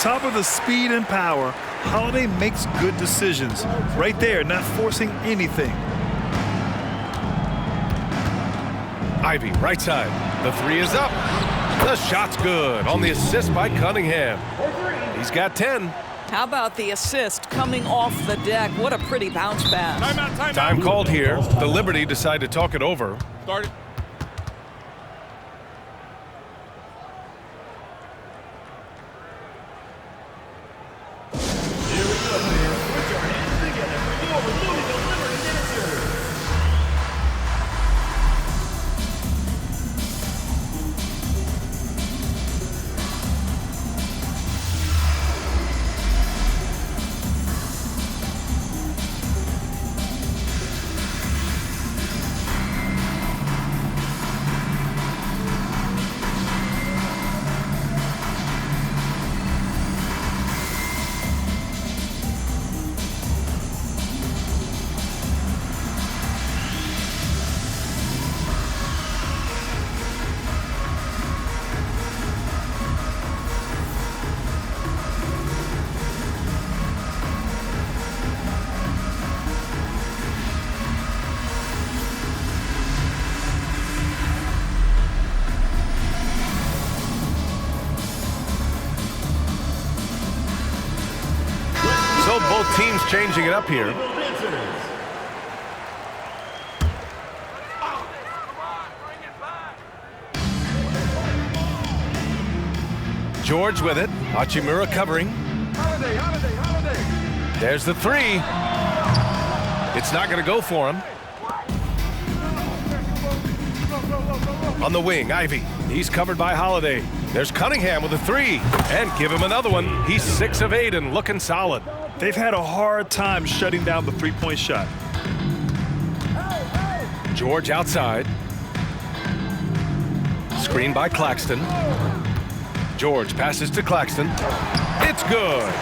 top of the speed and power, Holiday makes good decisions. Right there, not forcing anything. Ivy, right side. The three is up. The shot's good on the assist by Cunningham. He's got 10. How about the assist coming off the deck? What a pretty bounce pass. Time called here. The Liberty decide to talk it over. Start it. So both teams changing it up here. George with it. Hachimura covering. There's the three. It's not going to go for him. On the wing, Ivy. He's covered by Holiday. There's Cunningham with a three. And give him another one. He's 6 of 8 and looking solid. They've had a hard time shutting down the three-point shot. George outside. Screen by Claxton. George passes to Claxton. It's good.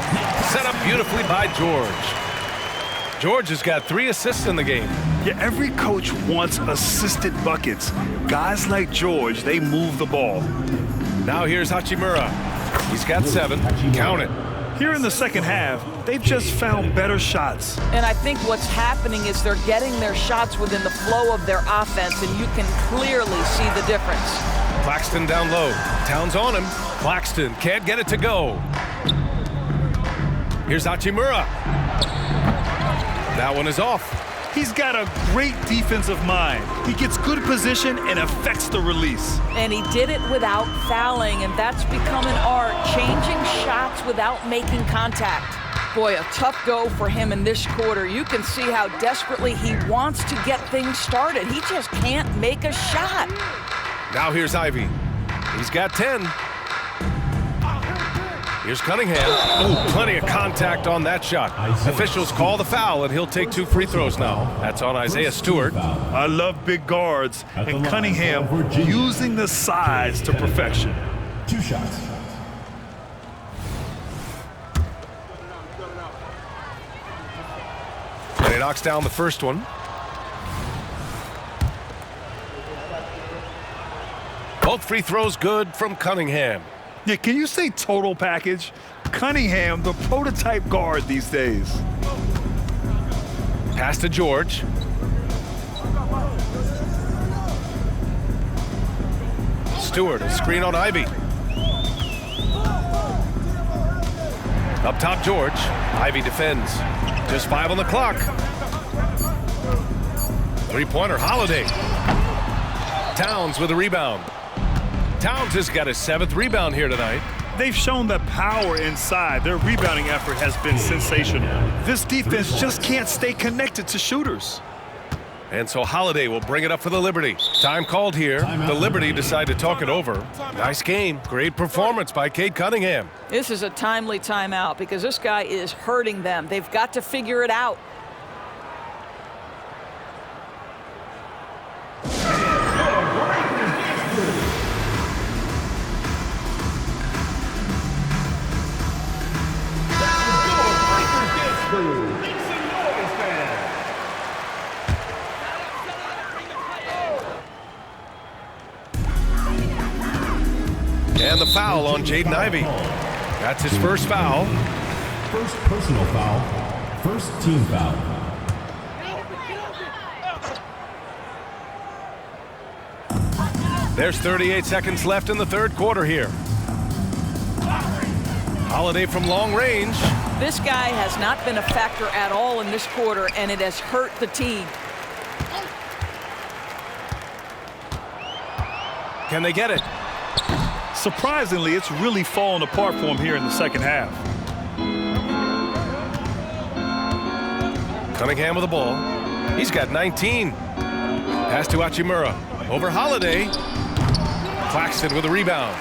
Set up beautifully by George. George has got 3 assists in the game. Yeah, every coach wants assisted buckets. Guys like George, they move the ball. Now here's Hachimura. He's got 7. Count it. Here in the second half, they've just found better shots. And I think what's happening is they're getting their shots within the flow of their offense, and you can clearly see the difference. Claxton down low. Towns on him. Claxton can't get it to go. Here's Hachimura. That one is off. He's got a great defensive mind. He gets good position and affects the release. And he did it without fouling, and that's become an art, changing shots without making contact. Boy, a tough go for him in this quarter. You can see how desperately he wants to get things started. He just can't make a shot. Now here's Ivy. He's got 10. Here's Cunningham. Oh, plenty of contact on that shot. Officials call the foul, and he'll take 2 free throws now. That's on Isaiah Stewart. I love big guards, and Cunningham using the size to perfection. 2 shots. And he knocks down the first one. Both free throws good from Cunningham. Yeah, can you say total package? Cunningham, the prototype guard these days. Pass to George. Stewart, a screen on Ivy. Up top, George. Ivy defends. Just 5 on the clock. Three-pointer, Holiday. Towns with a rebound. Towns has got his 7th rebound here tonight. They've shown the power inside. Their rebounding effort has been sensational. This defense just can't stay connected to shooters. And so Holiday will bring it up for the Liberty. Time called here. The Liberty decide to talk it over. Nice game. Great performance by Cade Cunningham. This is a timely timeout because this guy is hurting them. They've got to figure it out. And the foul on Jaden Ivey. That's his first foul. First personal foul. First team foul. There's 38 seconds left in the third quarter here. Holiday from long range. This guy has not been a factor at all in this quarter, and it has hurt the team. Can they get it? Surprisingly, it's really fallen apart for him here in the second half. Cunningham with the ball. He's got 19. Pass to Hachimura. Over Holiday. Claxton with a rebound.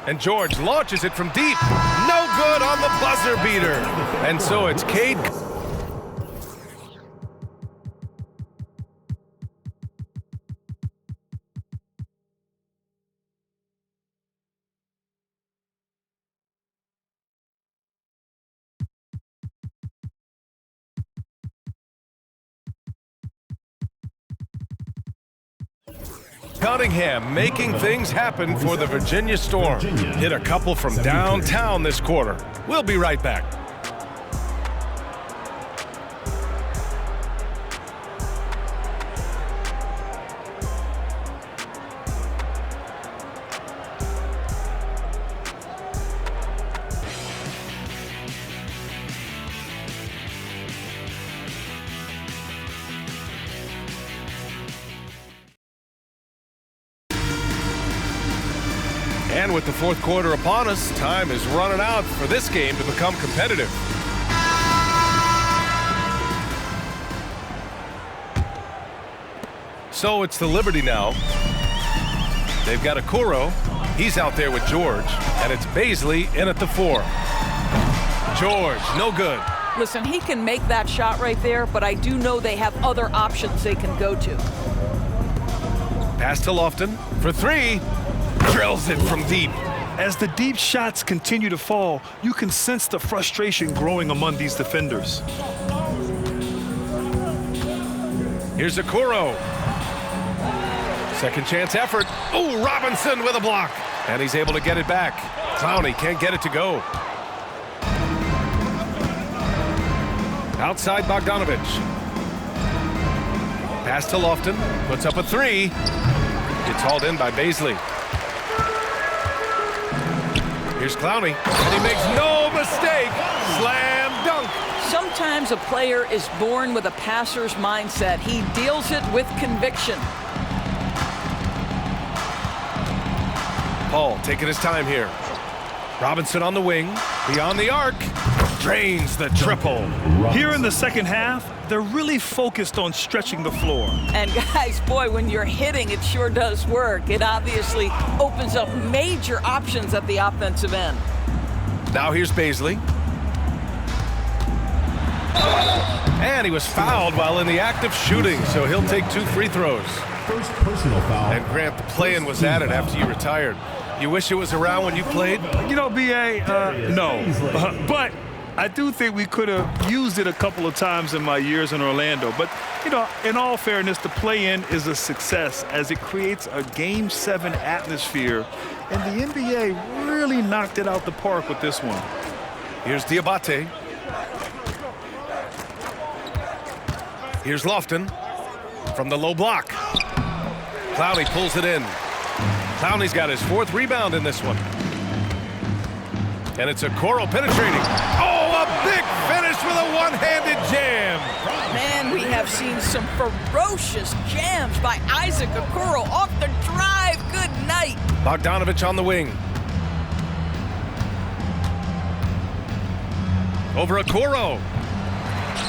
And George launches it from deep. No good on the buzzer beater. And so it's Cade. Cunningham making things happen for the Virginia Storm. Hit a couple from downtown this quarter. We'll be right back. And with the fourth quarter upon us, time is running out for this game to become competitive. So it's the Liberty now. They've got Okoro. He's out there with George. And it's Baisley in at the 4. George, no good. Listen, he can make that shot right there, but I do know they have other options they can go to. Pass to Lofton for 3. Drills it from deep. As the deep shots continue to fall, you can sense the frustration growing among these defenders. Here's Okoro. Second chance effort. Oh, Robinson with a block. And he's able to get it back. Clowney can't get it to go. Outside Bogdanovich. Pass to Lofton. Puts up a 3. It's hauled in by Baisley. Here's Clowney, and he makes no mistake. Slam dunk. Sometimes a player is born with a passer's mindset. He deals it with conviction. Paul taking his time here. Robinson on the wing, beyond the arc, drains the triple. Here in the second half, they're really focused on stretching the floor. And guys, boy, when you're hitting, it sure does work. It obviously opens up major options at the offensive end. Now here's Baisley. And he was fouled while in the act of shooting, so he'll take 2 free throws. First personal foul. And Grant, the play-in was added after you retired. You wish it was around when you played? You know, B.A., no. But I do think we could have used it a couple of times in my years in Orlando. But, you know, in all fairness, the play-in is a success as it creates a Game 7 atmosphere. And the NBA really knocked it out the park with this one. Here's Diabate. Here's Lofton from the low block. Clowney pulls it in. Clowney's got his 4th rebound in this one. And it's Okoro penetrating. Oh, a big finish with a one-handed jam. Man, we have seen some ferocious jams by Isaac Okoro off the drive. Good night. Bogdanovich on the wing. Over Okoro.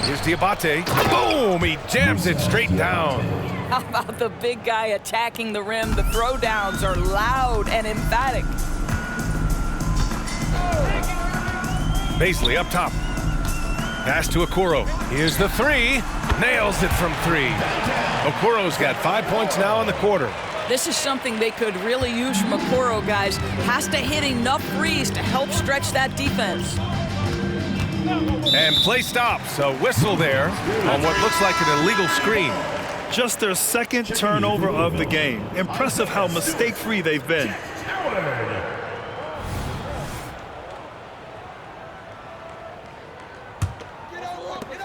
Here's Diabate. Boom! He jams it straight down. How about the big guy attacking the rim? The throwdowns are loud and emphatic. Baisley up top. Pass to Okoro. Here's the 3. Nails it from 3. Okoro's got 5 points now in the quarter. This is something they could really use from Okoro, guys. Has to hit enough threes to help stretch that defense. And play stops. A whistle there on what looks like an illegal screen. Just their second turnover of the game. Impressive how mistake-free they've been.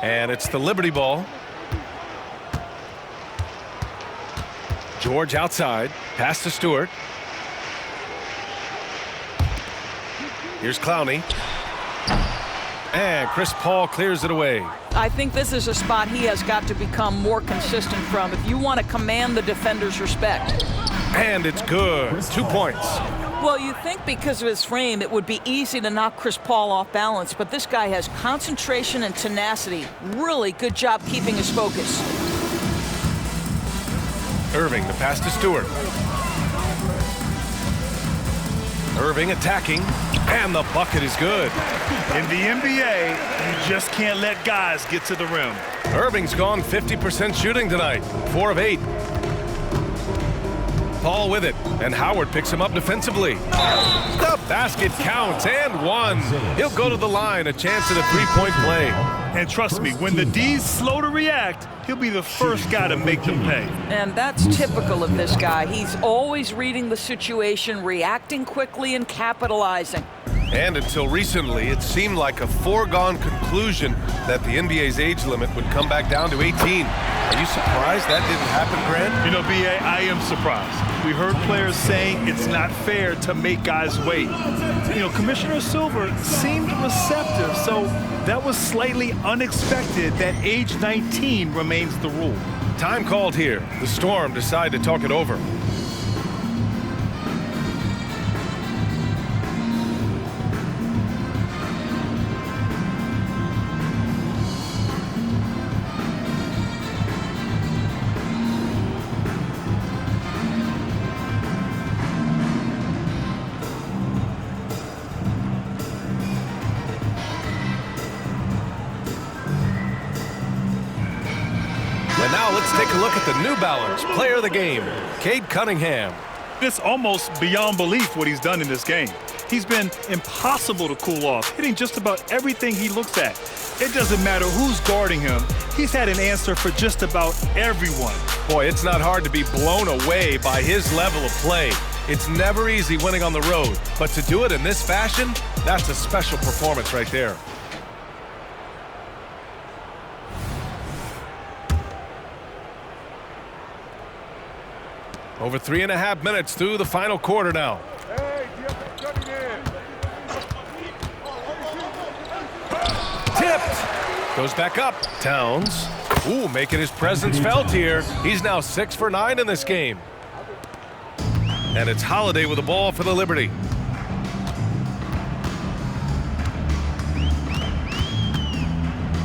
And it's the Liberty ball. George outside. Pass to Stewart. Here's Clowney. And Chris Paul clears it away. I think this is a spot he has got to become more consistent from if you want to command the defender's respect. And it's good. 2 points. Well, you think because of his frame it would be easy to knock Chris Paul off balance, but this guy has concentration and tenacity. Really good job keeping his focus. Irving, the pass to Stewart. Irving attacking, and the bucket is good. In the NBA, you just can't let guys get to the rim. Irving's gone 50% shooting tonight, 4 of 8. Paul with it, and Howard picks him up defensively. The basket counts, and one. He'll go to the line, a chance at a three-point play. And trust me, when the D's slow to react, he'll be the first guy to make them pay. And that's typical of this guy. He's always reading the situation, reacting quickly, and capitalizing. And until recently, it seemed like a foregone conclusion that the NBA's age limit would come back down to 18. Are you surprised that didn't happen, Grant? You know, B.A., I am surprised. We heard players saying it's not fair to make guys wait. You know, Commissioner Silver seemed receptive, so that was slightly unexpected that age 19 remains the rule. Time called here. The Storm decide to talk it over. And now let's take a look at the New Balance player of the game, Cade Cunningham. It's almost beyond belief what he's done in this game. He's been impossible to cool off, hitting just about everything he looks at. It doesn't matter who's guarding him. He's had an answer for just about everyone. Boy, it's not hard to be blown away by his level of play. It's never easy winning on the road, but to do it in this fashion, that's a special performance right there. Over 3.5 minutes through the final quarter now. Tipped. Goes back up. Towns. Ooh, making his presence felt here. He's now 6 for 9 in this game. And it's Holiday with the ball for the Liberty.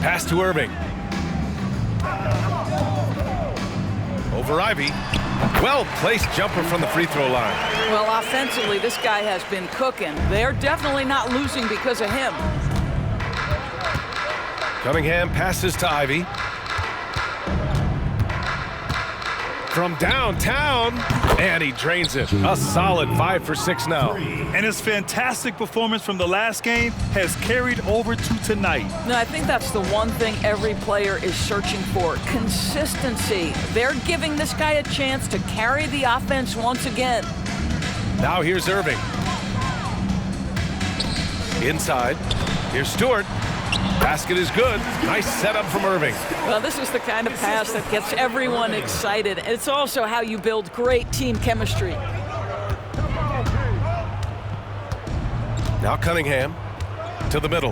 Pass to Irving. Over Ivy. Well-placed jumper from the free throw line. Well, offensively, this guy has been cooking. They're definitely not losing because of him. Cunningham passes to Ivy. From downtown, and he drains it. A solid 5 for 6 now. And his fantastic performance from the last game has carried over to tonight. No, I think that's the one thing every player is searching for, consistency. They're giving this guy a chance to carry the offense once again. Now here's Irving. Inside. Here's Stewart. Basket is good. Nice setup from Irving. Well, this is the kind of pass that gets everyone excited. It's also how you build great team chemistry. Now Cunningham to the middle.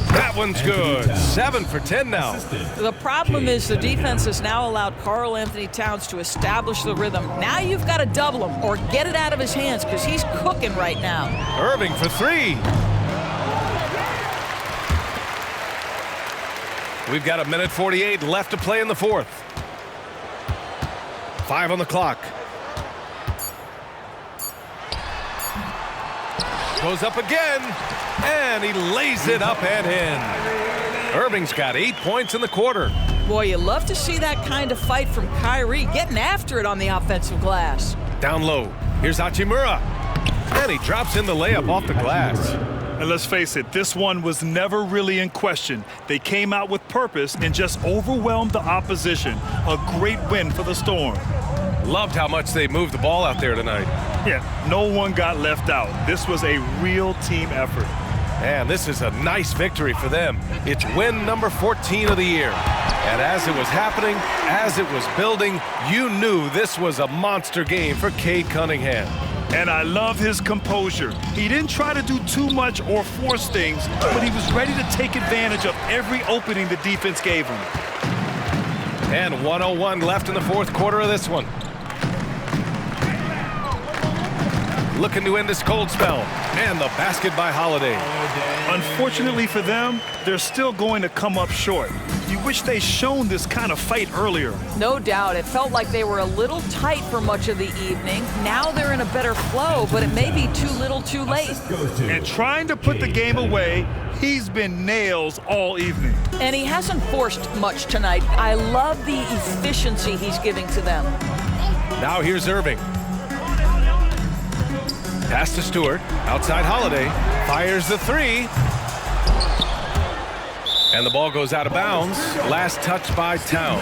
That one's good. 7 for 10 now. The problem is the defense has now allowed Karl Anthony Towns to establish the rhythm. Now you've got to double him or get it out of his hands because he's cooking right now. Irving for 3. We've got 1:48 left to play in the fourth. 5 on the clock. Goes up again, and he lays it up and in. Irving's got 8 points in the quarter. Boy, you love to see that kind of fight from Kyrie, getting after it on the offensive glass. Down low, here's Hachimura, and he drops in the layup off the glass. And let's face it, this one was never really in question. They came out with purpose and just overwhelmed the opposition. A great win for the Storm. Loved how much they moved the ball out there tonight. Yeah, no one got left out. This was a real team effort. And this is a nice victory for them. It's win number 14 of the year. And as it was happening, as it was building, you knew this was a monster game for Cade Cunningham. And I love his composure. He didn't try to do too much or force things, but he was ready to take advantage of every opening the defense gave him. And 101 left in the fourth quarter of this one. Looking to end this cold spell. And the basket by Holiday. Unfortunately for them, they're still going to come up short. You wish they'd shown this kind of fight earlier. No doubt. It felt like they were a little tight for much of the evening. Now they're in a better flow, but it may be too little too late. And trying to put the game away, he's been nails all evening. And he hasn't forced much tonight. I love the efficiency he's giving to them. Now here's Irving. Pass to Stewart. Outside Holiday. Fires the three. And the ball goes out of bounds. Last touch by Towns.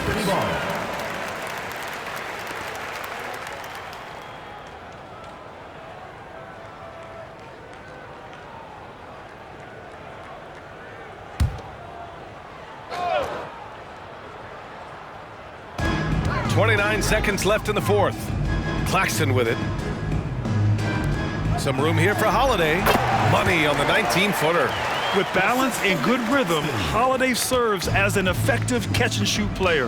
.29 seconds left in the fourth. Claxton with it. Some room here for Holiday. Money on the 19-footer. With balance and good rhythm, Holiday serves as an effective catch-and-shoot player.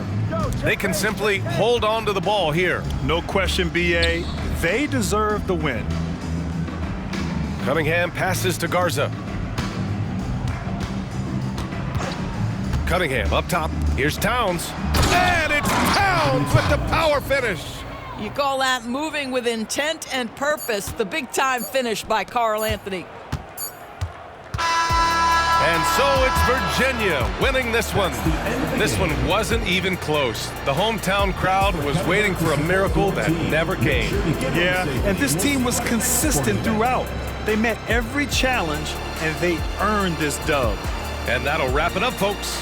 They can simply hold on to the ball here. No question, B.A. They deserve the win. Cunningham passes to Garza. Cunningham up top. Here's Towns. And it's Towns with the power finish. You call that moving with intent and purpose. The big-time finish by Karl Anthony. And so it's Virginia winning this one. This one wasn't even close. The hometown crowd was waiting for a miracle that never came. Yeah, and this team was consistent throughout. They met every challenge, and they earned this dub. And that'll wrap it up, folks.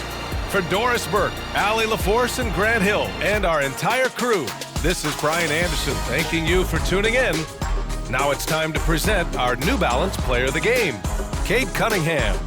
For Doris Burke, Allie LaForce, and Grant Hill, and our entire crew, this is Brian Anderson thanking you for tuning in. Now it's time to present our New Balance Player of the Game, Cade Cunningham.